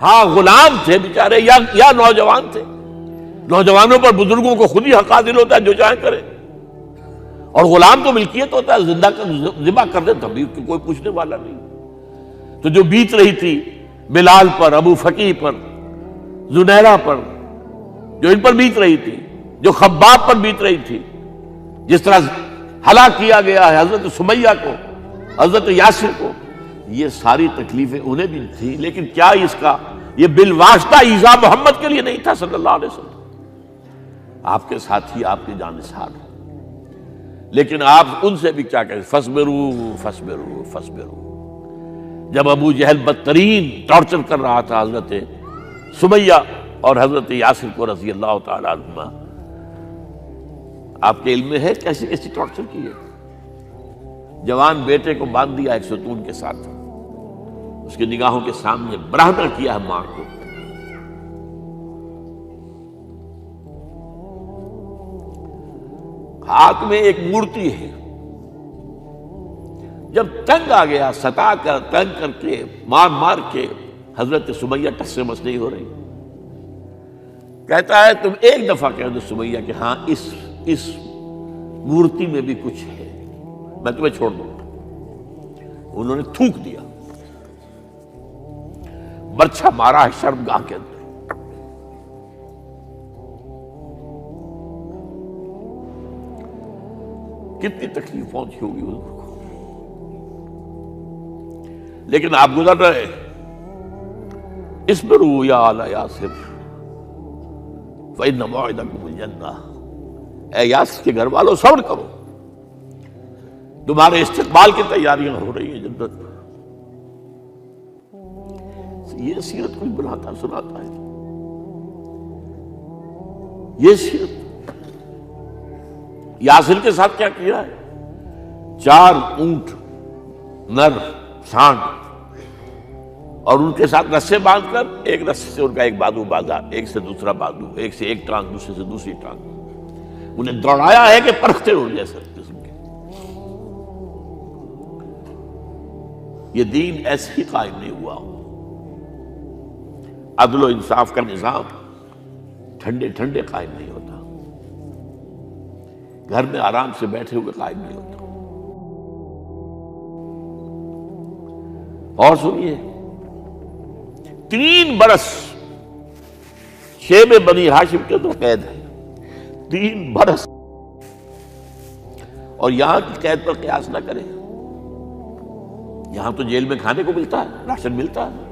ہاں غلام تھے بیچارے یا نوجوان تھے. نوجوانوں پر بزرگوں کو خود ہی حق حاصل ہوتا ہے، جو چاہے کرے. اور غلام تو ملکیت ہوتا ہے، زندہ ذبح کر دے تبھی کوئی پوچھنے والا نہیں. تو جو بیت رہی تھی بلال پر، ابو فقیہ پر، زنیرہ پر، جو ان پر بیت رہی تھی، جو خباب پر بیت رہی تھی، جس طرح ہلاک کیا گیا ہے حضرت سمیہ کو، حضرت یاسر کو، یہ ساری تکلیفیں انہیں بھی تھیں. لیکن کیا اس کا یہ بالواسطہ ایذا محمد کے لیے نہیں تھا صلی اللہ علیہ وسلم؟ آپ کے ساتھی، آپ کے جانثار. لیکن آپ ان سے بھی کیا کہیں، فصبروا فصبروا فصبروا. جب ابو جہل بدترین ٹارچر کر رہا تھا حضرت سمیہ اور حضرت یاسر کو رضی اللہ تعالی عنہما، آپ کے علم میں ہے کیسی کیسی ٹارچر کی ہے. جوان بیٹے کو باندھ دیا ایک ستون کے ساتھ، اس کی نگاہوں کے سامنے برہنہ کیا ہے ماں کو. ہاتھ میں ایک مورتی ہے. جب تنگ آ گیا، ستا کر تنگ کر کے مار مار کے حضرت سمیہ ٹس سے مس نہیں ہو رہی. کہتا ہے تم ایک دفعہ کہہ دو سمیہ کہ ہاں اس مورتی میں بھی کچھ ہے، میں تمہیں چھوڑ دوں گا. انہوں نے تھوک دیا، برچھا مارا ہے شرمگاہ کے اندر. کتنی تکلیف پہنچی ہوگی حضور کو. لیکن آپ گزر رہے، اصبروا یا آل یاسر فإن موعدکم الجنہ. اے یاسر کے گھر والوں صبر کرو، تمہارے استقبال کی تیاریاں ہو رہی ہیں جنت. یہ سیرت کچھ بناتا سناتا ہے. یہ سیرت یاسر کے ساتھ کیا کیا ہے؟ 4 اونٹ نر سانڈ، اور ان کے ساتھ رسے باندھ کر ایک رسے سے ان کا ایک بازو باندھا، ایک سے دوسرا بازو، ایک سے ایک ٹانگ، دوسرے سے دوسری ٹانگ. انہیں دوڑایا ہے کہ پرکھتے اڑ جیسے قسم کے. یہ دین ایسے ہی قائم نہیں ہوا. عدل و انصاف کا نظام ٹھنڈے ٹھنڈے قائم نہیں ہوتا، گھر میں آرام سے بیٹھے ہوئے قائم نہیں ہوتا. اور سنیے، 3 برس شیب بنی ہاشم کے اندر قید ہے. 3 برس. اور یہاں کی قید پر قیاس نہ کریں. یہاں تو جیل میں کھانے کو ملتا ہے، راشن ملتا ہے،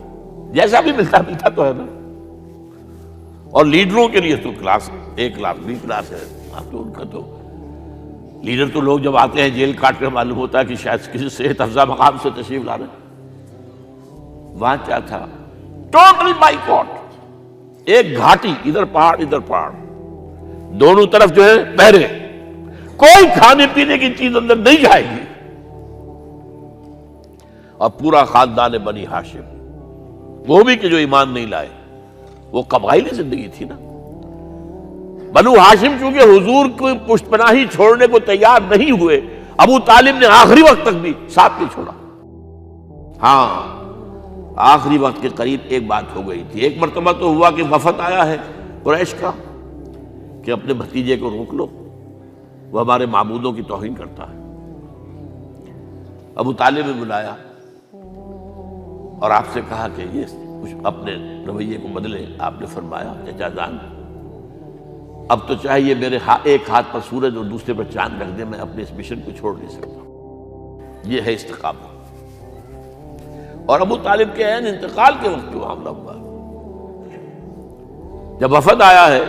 جیسا بھی ملتا تو ہے نا. اور لیڈروں کے لیے تو class A class B class ہے. آپ تو ان کا تو لیڈر تو لوگ جب آتے ہیں جیل کاٹ کر معلوم ہوتا ہے کہ شاید کسی صحت افزا مقام سے تشریف لا رہے ہیں. وہاں کیا تھا؟ Total boycott. ایک گھاٹی، ادھر پہاڑ ادھر پہاڑ، دونوں طرف جو ہے پہرے. کوئی کھانے پینے کی چیز اندر نہیں جائے گی. اور پورا خاندان بنی ہاشم، وہ بھی کہ جو ایمان نہیں لائے، وہ قبائلی زندگی تھی نا. بنو ہاشم چونکہ حضور کو پشت پناہی چھوڑنے کو تیار نہیں ہوئے، ابو طالب نے آخری وقت تک بھی ساتھ نہیں چھوڑا. ہاں آخری وقت کے قریب ایک بات ہو گئی تھی. ایک مرتبہ تو ہوا کہ وفد آیا ہے قریش کا کہ اپنے بھتیجے کو روک لو، وہ ہمارے معبودوں کی توہین کرتا ہے. ابو طالب نے بلایا اور آپ سے کہا کہ یہ کچھ اپنے رویے کو بدلے. آپ نے فرمایا چچا جان، اب تو چاہے یہ میرے ایک ہاتھ پر سورج اور دوسرے پر چاند رکھ دے، میں اپنے اس مشن کو چھوڑ نہیں سکتا. یہ ہے استقامت. اور ابو طالب کے عین انتقال کے وقت جو معاملہ ہوا، جب وفد آیا ہے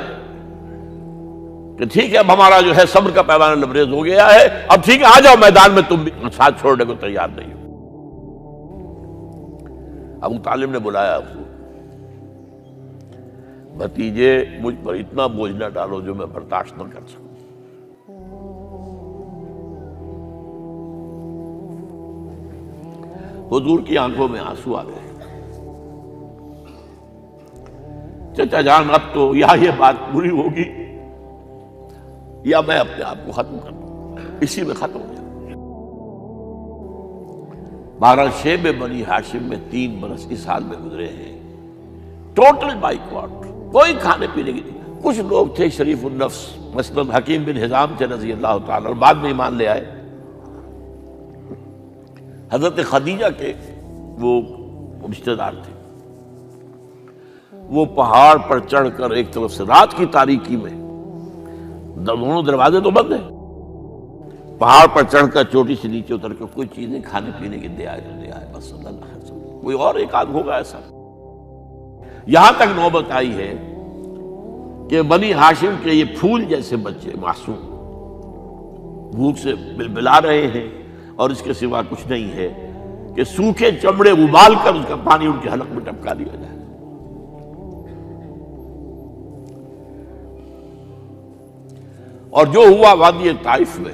کہ ٹھیک ہے اب ہمارا جو ہے صبر کا پیمانہ لبریز ہو گیا ہے، اب ٹھیک ہے آ جاؤ میدان میں، تم بھی ساتھ چھوڑنے کو تیار نہیں ہو. ابو طالب نے بلایا، بھتیجے مجھ پر اتنا بوجھ نہ ڈالو جو میں برداشت نہ کر سکوں. حضور کی آنکھوں میں آنسو آ گئے. چچا جان اب تو یا یہ بات پوری ہوگی یا میں اپنے آپ کو ختم کر دوں، اسی میں ختم ہو جائے. بہرحال شیب بنی ہاشم میں 3 برس اس حال میں گزرے ہیں ٹوٹل بائیکاٹ، کوئی کھانے پینے کی نہیں۔ کچھ لوگ تھے شریف النفس، مثلا حکیم بن حزام تھے رضی اللہ تعالیٰ، اور بعد میں ایمان لے آئے۔ حضرت خدیجہ کے وہ رشتہ دار تھے، وہ پہاڑ پر چڑھ کر ایک طرف سے رات کی تاریکی میں، دونوں دروازے تو بند ہیں، پہاڑ پر چڑھ کر چوٹی سے نیچے اتر کر کوئی چیزیں کھانے پینے کی دے آئے تو دے آئے، بس صلی اللہ علیہ وسلم۔ کوئی اور ایک آدھ ہوگا ایسا۔ یہاں تک نوبت آئی ہے کہ بنی ہاشم کے یہ پھول جیسے بچے معصوم بھوک سے بلبلا رہے ہیں، اور اس کے سوا کچھ نہیں ہے کہ سوکھے چمڑے ابال کر اس کا پانی ان کے حلق میں ٹپکا دیا جائے۔ اور جو ہوا وادی طائف میں،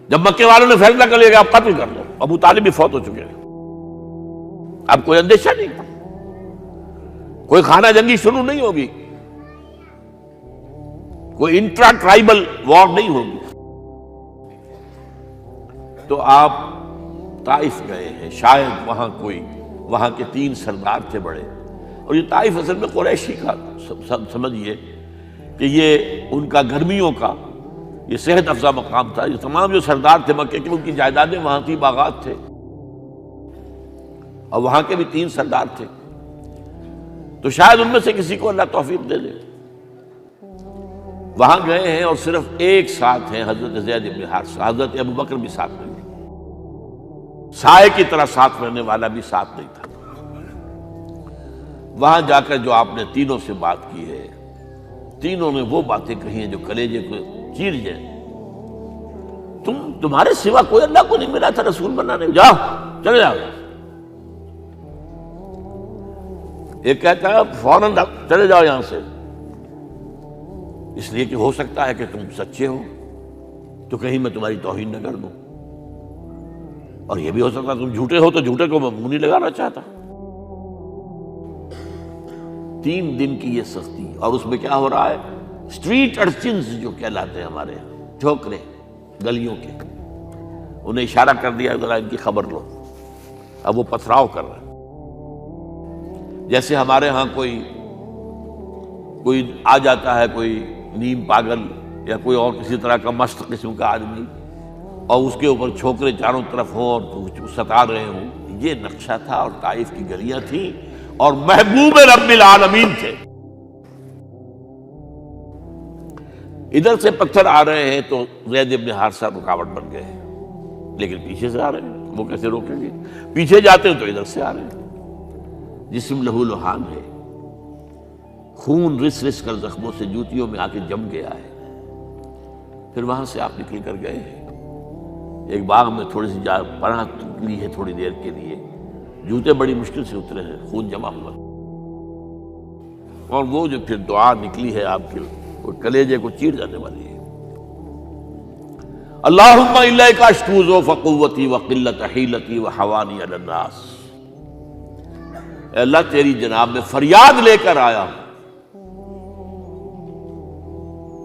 جب مکے والوں نے فیصلہ کر لیا کہ آپ قتل کر دو، ابو طالب بھی فوت ہو چکے ہیں، اب کوئی اندیشہ نہیں، کوئی خانہ جنگی شروع نہیں ہوگی، کوئی انٹرا ٹرائبل وار نہیں ہوگی، تو آپ طائف گئے ہیں۔ شاید وہاں کے 3 سردار تھے بڑے، اور یہ طائف اصل میں قریشی کا سمجھیے کہ یہ ان کا گرمیوں کا یہ صحت افزا مقام تھا۔ یہ تمام جو سردار تھے مکے کے، ان کی جائیدادیں وہاں تھی، باغات تھے، اور وہاں کے بھی 3 سردار تھے، تو شاید ان میں سے کسی کو اللہ توفیق دے دے۔ وہاں گئے ہیں اور صرف ایک ساتھ ہیں، حضرت زید بن حارثہ، حضرت ابو بکر بھی ساتھ نہیں، سائے کی طرح ساتھ رہنے والا بھی ساتھ نہیں تھا۔ وہاں جا کر جو آپ نے تینوں سے بات کی ہے، تینوں نے وہ باتیں کہی ہیں جو کلیجے کو چیر جائیں۔ تمہارے سوا کوئی اللہ کو نہیں ملا تھا رسول بنانے، جاؤ چلے جاؤ۔ ایک کہتا ہے فوراً چلے جاؤ یہاں سے، اس لیے کہ ہو سکتا ہے کہ تم سچے ہو تو کہیں میں تمہاری توہین نہ کر دوں، اور یہ بھی ہو سکتا ہے تم جھوٹے ہو تو جھوٹے کو میں منہ نہیں لگانا چاہتا۔ 3 دن کی یہ سختی، اور اس میں کیا ہو رہا ہے، اسٹریٹ ارچنز جو کہلاتے ہیں ہمارے یہاں، ٹھوکرے گلیوں کے، انہیں اشارہ کر دیا ذرا ان کی خبر لو، اب وہ پتھراؤ کر رہے ہیں۔ جیسے ہمارے ہاں کوئی آ جاتا ہے، کوئی نیم پاگل یا کوئی اور کسی طرح کا مست قسم کا آدمی، اور اس کے اوپر چھوکرے چاروں طرف ہوں اور ستا رہے ہوں، یہ نقشہ تھا، اور طائف کی گلیاں تھیں، اور محبوب رب العالمین تھے۔ ادھر سے پتھر آ رہے ہیں تو زید بن حارثہ رکاوٹ بن گئے ہیں، لیکن پیچھے سے آ رہے ہیں، وہ کیسے روکیں گے؟ پیچھے جاتے ہیں تو ادھر سے آ رہے ہیں۔ جسم لہو لہان ہے، خون رس رس کر زخموں سے جوتیوں میں آ کے جم گیا ہے۔ پھر وہاں سے آپ نکل کر گئے ہیں، ایک باغ میں تھوڑی سی پناہ لی ہے تھوڑی دیر کے لیے، جوتے بڑی مشکل سے اترے ہیں، خون جمع ہوا، اور وہ جو پھر دعا نکلی ہے آپ کے، وہ کلیجے کو چیر جانے والی ہے۔ اللہم الیک اشکو ضعف قوتی وقلت حیلتی وحوانی علی الناس، اے اللہ تیری جناب میں فریاد لے کر آیا ہوں،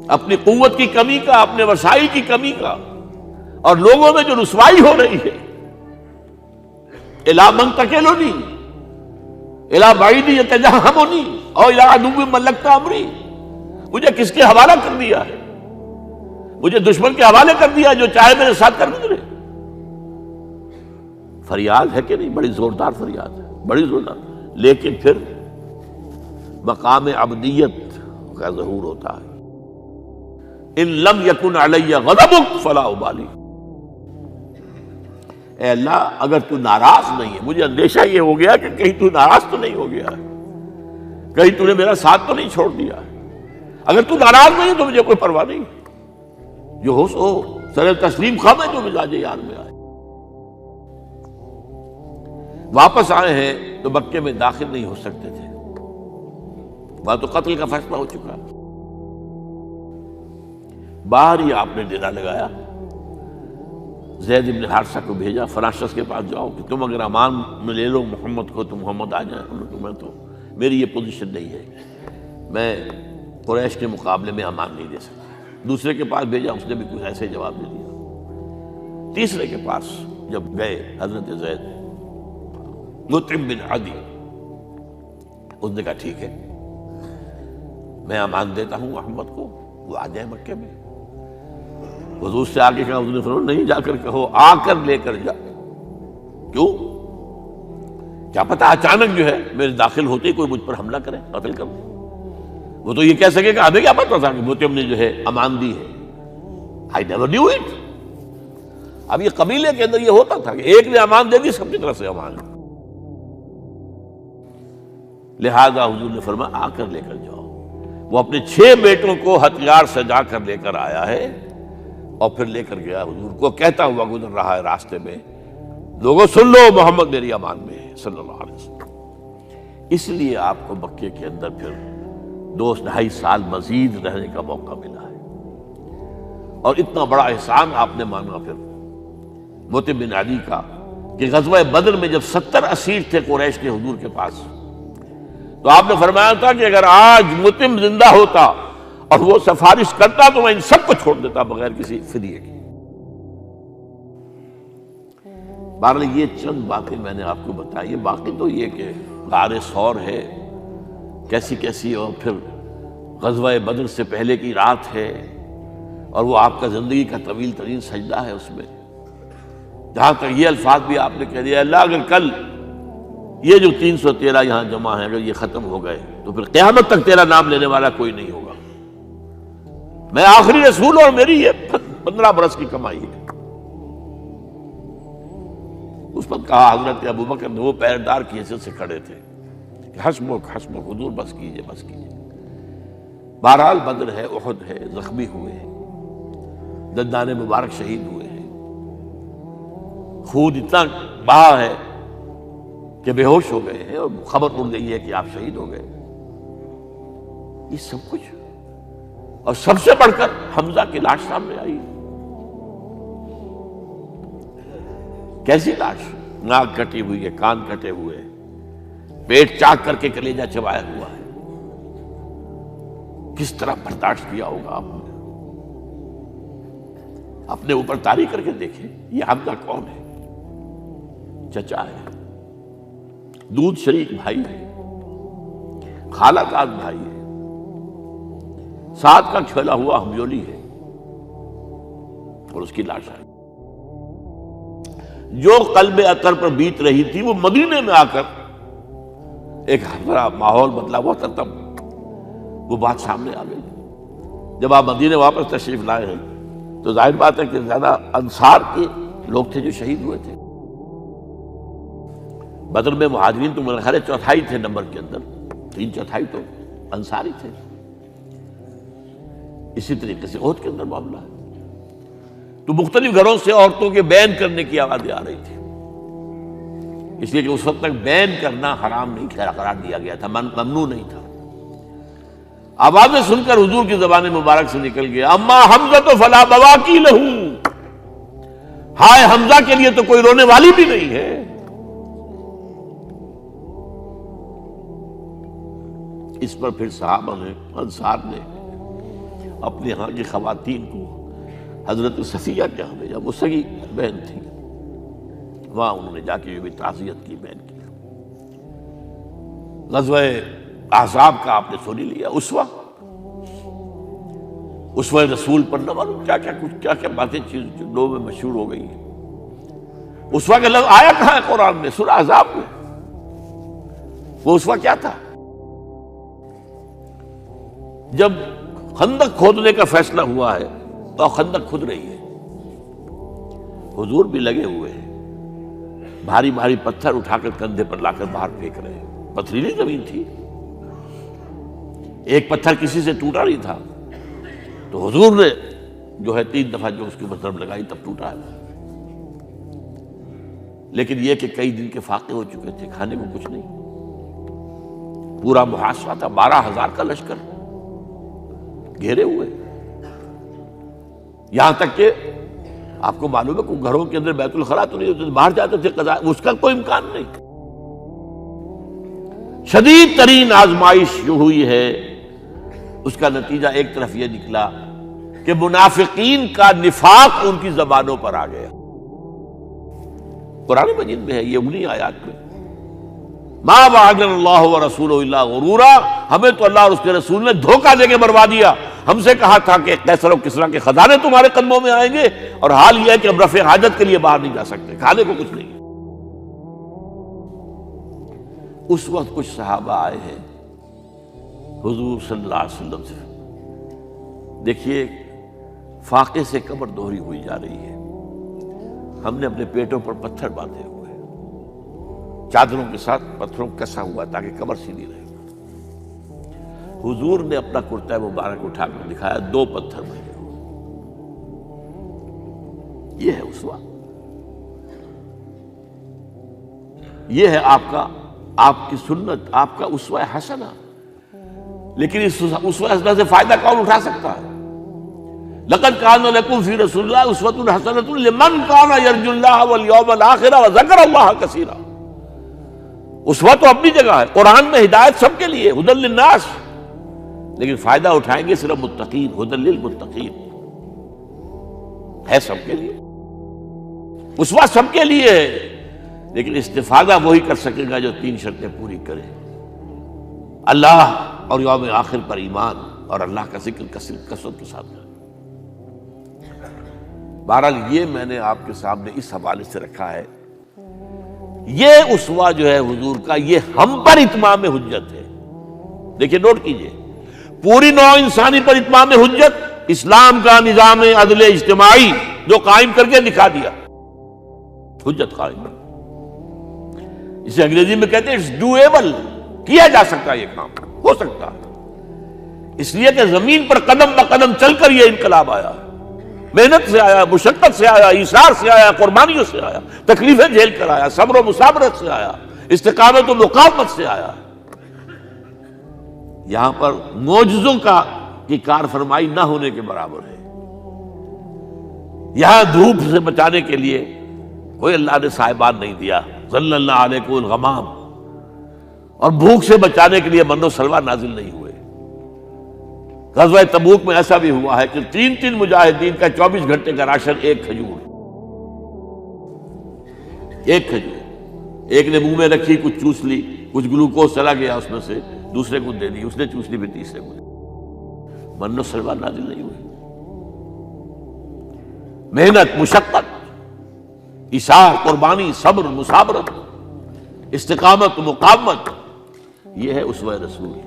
اپنی قوت کی کمی کا، اپنے وسائل کی کمی کا، اور لوگوں میں جو رسوائی ہو رہی ہے، الی من تکلنی الی بعید یتجہمنی او الی عدو ملکت امری، مجھے کس کے حوالہ کر دیا ہے، مجھے دشمن کے حوالے کر دیا جو چاہے میرے ساتھ کر گزرے۔ فریاد ہے کہ نہیں؟ بڑی زوردار فریاد ہے، بڑی زوردار، لیکن پھر مقام عبدیت کا ظہور ہوتا ہے۔ ان لم یکن علی غضبک فلا ابالی، اے اللہ اگر تو ناراض نہیں ہے، مجھے اندیشہ یہ ہو گیا کہ کہیں تو ناراض تو نہیں ہو گیا ہے، کہیں تو نے میرا ساتھ تو نہیں چھوڑ دیا ہے، اگر تو ناراض نہیں تو مجھے کوئی پرواہ نہیں، جو ہو سو سر تسلیم خم ہے جو مزاج یار میں آئے۔ واپس آئے ہیں تو مکے میں داخل نہیں ہو سکتے تھے، وہاں تو قتل کا فیصلہ ہو چکا، باہر ہی آپ نے ڈیرا لگایا، زید بن حارثہ کو بھیجا، فلاں شخص کے پاس جاؤ کہ تم اگر امان میں لے لو محمد کو تو محمد آ جائیں، میں تو میری یہ پوزیشن نہیں ہے، میں قریش کے مقابلے میں امان نہیں دے سکتا۔ دوسرے کے پاس بھیجا، اس نے بھی کچھ ایسے جواب دے دیا۔ تیسرے کے پاس جب گئے حضرت زید، مطعم بن عدی، اس نے کہا ٹھیک ہے، میں امان دیتا ہوں محمد کو، وہ آ جائے مکے میں۔ حضور سے آگے کہا، حضور نے فرمایا نہیں جا کر کہو، آ کر لے کر جا۔ کیوں؟ کیا پتا اچانک جو ہے میرے داخل ہوتے ہی کوئی مجھ پر حملہ کرے، قتل کر دے۔ وہ تو یہ کہہ سکے کہ ہمیں کیا پتا تھا کہ موتیم نے جو ہے امان دی ہے، I never knew it۔ اب یہ قبیلے کے اندر یہ ہوتا تھا کہ ایک نے امان دے دی، سب کی طرف سے امان۔ لہذا حضور نے فرمایا آ کر لے کر جاؤ۔ وہ اپنے 6 بیٹوں کو ہتھیار سجا کر لے کر آیا ہے اور پھر لے کر گیا حضور کو، کہتا ہوا گزر رہا ہے راستے میں، لوگوں سن لو محمد میری امان میں ہے صلی اللہ علیہ وسلم۔ اس لیے آپ کو مکے کے اندر پھر 2.5 سال مزید رہنے کا موقع ملا ہے، اور اتنا بڑا احسان آپ نے مانا پھر موتیم بن عدی کا کہ غزوہ بدر میں جب 70 اسیر تھے قریش کے حضور کے پاس، تو آپ نے فرمایا تھا کہ اگر آج موتیم زندہ ہوتا اور وہ سفارش کرتا تو میں ان سب کو چھوڑ دیتا بغیر کسی فدیے کے۔ بہرحال یہ چند باتیں میں نے آپ کو بتائی، باقی تو یہ کہ غار ثور ہے کیسی کیسی، اور پھر غزوہ بدر سے پہلے کی رات ہے، اور وہ آپ کا زندگی کا طویل ترین سجدہ ہے اس میں، جہاں تک یہ الفاظ بھی آپ نے کہہ دیا، اللہ اگر کل یہ جو 313 یہاں جمع ہیں اگر یہ ختم ہو گئے تو پھر قیامت تک تیرا نام لینے والا کوئی نہیں ہوگا، میں آخری رسول اور میری یہ 15 برس کی کمائی ہے۔ اس پر کہا حضرت ابوبکر نے، وہ پہرےدار کی حیثیت سے کھڑے تھے، کہ حسبک حسبک حضور بس کیجئے بس کیجئے۔ بہرحال بدر ہے، احد ہے، زخمی ہوئے ہیں، دندان مبارک شہید ہوئے ہیں، خون اتنا بہا ہے کہ بے ہوش ہو گئے ہیں، اور خبر اڑ گئی ہے کہ آپ شہید ہو گئے۔ یہ سب کچھ، اور سب سے بڑھ کر حمزہ کی لاش سامنے آئی۔ کیسی لاش؟ ناک کٹی ہوئی ہے، کان کٹے ہوئے ہیں، پیٹ چاک کر کے کلیجہ چبایا ہوا ہے۔ کس طرح برداشت کیا ہوگا آپ نے؟ اپنے اوپر تاری کر کے دیکھیں، یہ حمزہ کون ہے؟ چچا ہے، دودھ شریک بھائی ہے، خالہ داد بھائی ہے، ساتھ کا کھیلا ہوا ہمجولی ہے، اور اس کی لاش ہے۔ جو قلب اطہر پر بیت رہی تھی وہ مدینے میں آ کر ایک بڑا ماحول بدلا ہوا تھا، تب وہ بات سامنے آ گئی۔ جب آپ مدینے واپس تشریف لائے ہیں تو ظاہر بات ہے کہ زیادہ انصار کے لوگ تھے جو شہید ہوئے تھے۔ بدر میں مہاجرین تو میرے خیال ہے 1/4 تھے نمبر کے اندر، 3/4 تو انصاری تھے۔ اسی طریقے سے احد کے اندر معاملہ ہے، تو مختلف گھروں سے عورتوں کے بین کرنے کی آوازیں آ رہی تھی، اس لیے کہ اس وقت تک بین کرنا حرام نہیں قرار دیا گیا تھا، ممنوع نہیں تھا۔ آوازیں سن کر حضور کی زبان مبارک سے نکل گیا، اما حمزہ تو فلا بواکی لہو، ہائے حمزہ کے لیے تو کوئی رونے والی بھی نہیں ہے۔ اس پر پھر صحابہ نے، انصار نے اپنے ہاں کی خواتین کو حضرت صفیہ کے ہاں بھیجا، وہ سگی بہن تھی، وہاں انہوں نے جا کے یہ بھی تعزیت کی بہن کی۔ غزوہ احزاب کا آپ نے سنی لیا، اسوہ رسول پر نہ معلوم کیا کیا باتیں چیز لوگوں میں مشہور ہو گئی ہیں۔ اسوہ کا لفظ آیا کہاں ہے قرآن میں؟ سورہ احزاب میں۔ وہ اسوہ کیا تھا؟ جب خندق کھودنے کا فیصلہ ہوا ہے تو خندق کھود رہی ہے، حضور بھی لگے ہوئے ہیں، بھاری بھاری پتھر اٹھا کر کندھے پر لا کر باہر پھینک رہے ہیں، پتھریلی زمین تھی، ایک پتھر کسی سے ٹوٹا نہیں تھا، تو حضور نے جو ہے 3 دفعہ جو اس کے اوپر ضرب لگائی تب ٹوٹا ہے۔ لیکن یہ کہ کئی دن کے فاقے ہو چکے تھے، کھانے کو کچھ نہیں، پورا محاصرہ تھا، 12,000 کا لشکر گھیرے ہوئے، یہاں تک کہ آپ کو معلوم ہے کہ گھروں کے اندر بیت الخلا تو نہیں ہوتے، باہر جاتے تھے قضاء، اس کا کوئی امکان نہیں۔ شدید ترین آزمائش جو ہوئی ہے اس کا نتیجہ ایک طرف یہ نکلا کہ منافقین کا نفاق ان کی زبانوں پر آ گیا۔ قرآن مجید میں ہے یہ، انہی آیات میں ما وعدنا اللہ ورسولہ الا غرورا، ہمیں تو اللہ اور اس کے رسول نے دھوکہ دے کے مروا دیا۔ ہم سے کہا تھا کہ قیصر و کسریٰ کے خزانے تمہارے قدموں میں آئیں گے، اور حال یہ ہے کہ اب رفع حاجت کے لیے باہر نہیں جا سکتے، کھانے کو کچھ نہیں۔ اس وقت کچھ صحابہ آئے ہیں حضور صلی اللہ علیہ وسلم سے، دیکھیے فاقے سے کمر دوہری ہوئی جا رہی ہے، ہم نے اپنے پیٹوں پر پتھر باندھے ہوئے، چادروں کے ساتھ پتھروں کسا ہوا تاکہ کمر سیدھی رہے۔ حضور نے اپنا کرتا مبارک اٹھا کر دکھایا، 2 پتھر بنے ہوئے۔ یہ ہے اسوہ، یہ ہے آپ کی سنت، آپ کا اسوہ حسنہ۔ لیکن اس اسوہ حسنہ سے فائدہ کون اٹھا سکتا ہے؟ لقد کان لکم فی رسول اللہ اسوۃ حسنۃ لمن کان یرجو اللہ والیوم الآخر وذکر اللہ کثیرا۔ اسوہ تو اپنی جگہ ہے، قرآن میں ہدایت سب کے لیے، ھدی للناس، لیکن فائدہ اٹھائیں گے صرف متقین، ھدی للمتقین ہے سب کے لیے، اسوہ سب کے لیے ہے، لیکن استفادہ وہی کر سکے گا جو 3 شرطیں پوری کرے: اللہ اور یوم آخر پر ایمان، اور اللہ کا ذکر کثرت کے ساتھ کرے۔ بہرحال یہ میں نے آپ کے سامنے اس حوالے سے رکھا ہے، یہ اسوہ جو ہے حضور کا، یہ ہم پر اتمام حجت ہے۔ دیکھیے نوٹ کیجئے، پوری نوع انسانی پر اتمام حجت، اسلام کا نظام عدل اجتماعی جو قائم کر کے دکھا دیا، حجت قائم، اسے انگریزی میں کہتے ہیں اٹس ڈویبل، کیا جا سکتا ہے، یہ کام ہو سکتا ہے، اس لیے کہ زمین پر قدم بہ قدم چل کر یہ انقلاب آیا، محنت سے آیا، مشقت سے آیا، ایثار سے آیا، قربانیوں سے آیا، تکلیفیں جھیل کر آیا، صبر و مصابرت سے آیا، استقامت و مقاومت سے آیا۔ یہاں پر معجزوں کی کار فرمائی نہ ہونے کے برابر ہے۔ یہاں دھوپ سے بچانے کے لیے کوئی اللہ نے صاحبان نہیں دیا، ظل اللہ علیکم الغمام، اور بھوک سے بچانے کے لیے من و سلوہ نازل نہیں ہوئے۔ غزوہ تبوک میں ایسا بھی ہوا ہے کہ 3 مجاہدین کا 24 گھنٹے کا راشن ایک کھجور، ایک نے منہ میں رکھی، کچھ چوس لی، کچھ گلوکوز چلا گیا اس میں سے، دوسرے کو دے دی، اس نے چوس لی، پھر تیسرے کو، من و سلوہ نازل نہیں ہوئے۔ محنت، مشقت، ایثار، قربانی، صبر، مصابرت، استقامت، مقاومت، یہ ہے اسوہ رسول۔